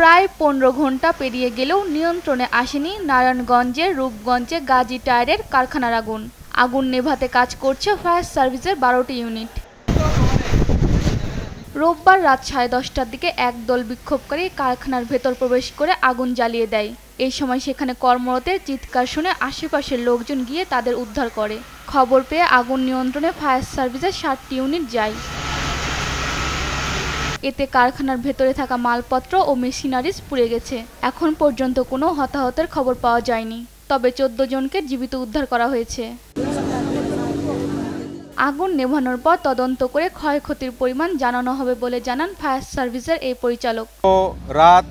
প্রায় 15 ঘন্টা পেরিয়ে গেলেও নিয়ন্ত্রণে আসেনি নারায়ণগঞ্জের রূপগঞ্জে গাজী টায়ারের কারখানার আগুন। আগুন নেভাতে কাজ করছে ফায়ার সার্ভিসের 12টি ইউনিট। রোববার রাত 10:30টার দিকে একদল বিক্ষোভকারী কারখানার ভেতর প্রবেশ করে আগুন জ্বালিয়ে দেয়। এই সময় সেখানে কর্মরতের চিৎকার শুনে আশেপাশের লোকজন গিয়ে তাদের উদ্ধার করে। খবর পেয়ে আগুন নিয়ন্ত্রণে ফায়ার সার্ভিসের 7টি ইউনিট যায়। এতে কারখানার ভেতরে থাকা মালপত্র ও মেশিনারিজ পুড়ে গেছে। এখন পর্যন্ত কোনো হতাহতের খবর পাওয়া যায়নি, তবে 14 জনকে জীবিত উদ্ধার করা হয়েছে। আগুন নেভানোর পর তদন্ত করে ক্ষয়ক্ষতির পরিমাণ জানানো হবে বলে জানান ফায়ার সার্ভিসের এই পরিচালক। রাত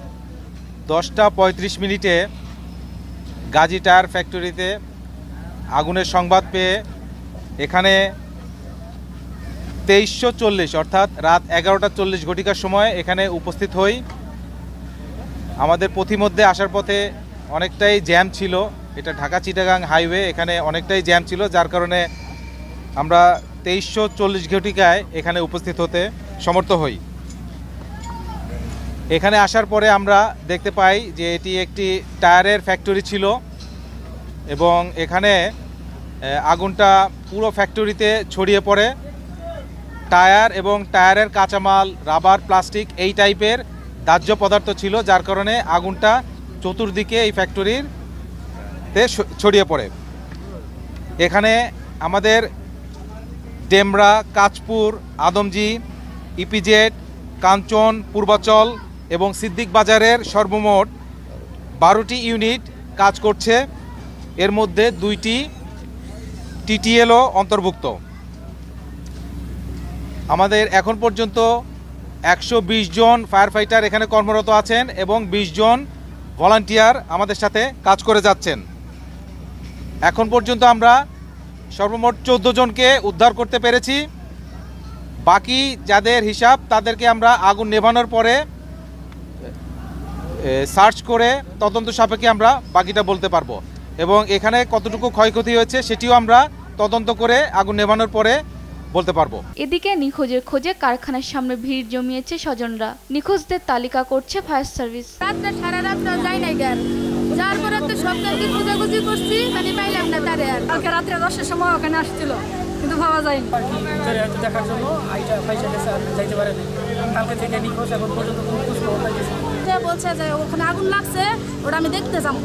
10:35 গাজী টায়ার ফ্যাক্টরিতে আগুনের সংবাদ পেয়ে এখানে 23:40 অর্থাৎ রাত 11:40 ঘটিকার সময় এখানে উপস্থিত হই। আমাদের পথিমধ্যে আসার পথে অনেকটাই জ্যাম ছিল, এটা ঢাকা চিটাগাং হাইওয়ে, এখানে অনেকটাই জ্যাম ছিল, যার কারণে আমরা 23:40 ঘটিকায় এখানে উপস্থিত হতে সমর্থ হই। এখানে আসার পরে আমরা দেখতে পাই যে এটি একটি টায়ারের ফ্যাক্টরি ছিল এবং এখানে আগুনটা পুরো ফ্যাক্টরিতে ছড়িয়ে পড়ে। টায়ার এবং টায়ারের কাঁচামাল, রাবার, প্লাস্টিক এই টাইপের দাহ্য পদার্থ ছিল, যার কারণে আগুনটা চতুর্দিকে এই ফ্যাক্টরিতে ছড়িয়ে পড়ে। এখানে আমাদের ডেমরা, কাঁচপুর, আদমজি, ইপিজেড, কাঞ্চন, পূর্বাচল এবং সিদ্দিক বাজারের সর্বমোট 12টি ইউনিট কাজ করছে। এর মধ্যে 2টি টিটিএলও অন্তর্ভুক্ত। আমাদের এখন পর্যন্ত 120 জন ফায়ার ফাইটার এখানে কর্মরত আছেন এবং 20 জন ভলান্টিয়ার আমাদের সাথে কাজ করে যাচ্ছেন। এখন পর্যন্ত আমরা সর্বমোট 14 জনকে উদ্ধার করতে পেরেছি। বাকি যাদের হিসাব তাদেরকে আমরা আগুন নেভানোর পরে সার্চ করে তদন্ত সাপেক্ষে আমরা বাকিটা বলতে পারবো এবং এখানে কতটুকু ক্ষয়ক্ষতি হয়েছে সেটিও আমরা তদন্ত করে আগুন নেভানোর পরে বলতে পারবো। এদিকে নিখোঁজের খোঁজে কারখানার সামনে ভিড় জমিয়েছে স্বজনরা। নিখোঁজদের তালিকা করছে ফায়ার সার্ভিস। রাতটা সারা রাতটা যাই নাই গেল, যার পরে তো সবটাকে খোঁজাখুঁজি করছি, মানে পাইলাম না তারে। আর কালকে রাত্রে 10টার সময় ওখানে আসছিল, কিন্তু ভাবা যায়নি দেখার জন্য আইটা পয়সা যাইতে পারে না। কালকে থেকে নিখোঁজ, এখন পর্যন্ত কোনো খোঁজ খবর পাইতেছি। বলছে যে ওখানে আগুন লাগছে, ওটা আমি দেখতে যাবো,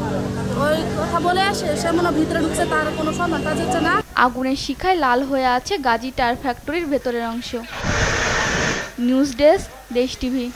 ওই কথা বলে সে মনে ভিতরে ঢুকছে, তার কোনো সন্ধান পাওয়া যাচ্ছে না। আগুনের শিখায় লাল হয়ে আছে গাজী টায়ার ফ্যাক্টরির ভেতরের অংশ। নিউজ ডেস্ক, দেশ টিভি।